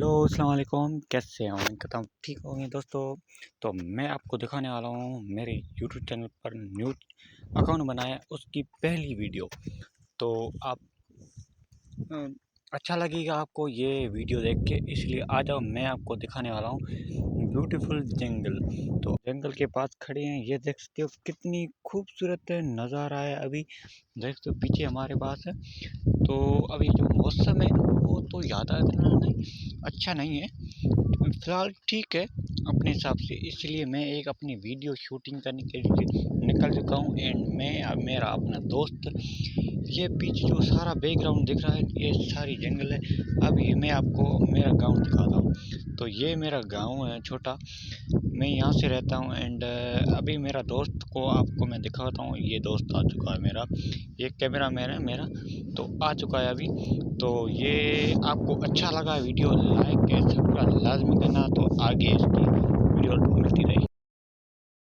Hello अस्सलाम वालेकुम, कैसे हैं? उम्मीद करता हूँ ठीक होंगे दोस्तों। तो मैं आपको दिखाने वाला हूँ मेरे यूट्यूब चैनल पर न्यू अकाउंट बनाया उसकी पहली वीडियो। तो आप अ, अच्छा लगेगा आपको ये वीडियो देख के, इसलिए आ जाओ मैं आपको दिखाने वाला हूँ ब्यूटीफुल जंगल। तो जंगल के पास खड़े हैं, ये देख सकते हो कितनी खूबसूरत नज़ारा है। अभी देख सकते हो पीछे हमारे पास है। तो अभी जो मौसम है वो तो ज़्यादा इतना नहीं अच्छा नहीं है, फ़िलहाल ठीक है अपने हिसाब से। इसलिए मैं एक अपनी वीडियो शूटिंग करने के लिए निकल चुका हूँ एंड मैं अब मेरा अपना दोस्त, ये पीछे जो सारा बैकग्राउंड दिख रहा है ये सारी जंगल है। अब ये मैं आपको मेरा गांव दिखाता हूँ। तो ये मेरा गांव है छोटा, मैं यहाँ से रहता हूँ एंड अभी मेरा दोस्त को आपको मैं दिखाता हूँ। ये दोस्त आ चुका है मेरा, ये कैमरा मैन है मेरा, तो आ चुका है अभी। तो ये आपको अच्छा लगा वीडियो, लाइक सब्सक्राइब लाजमी करना। तो आगे इसकी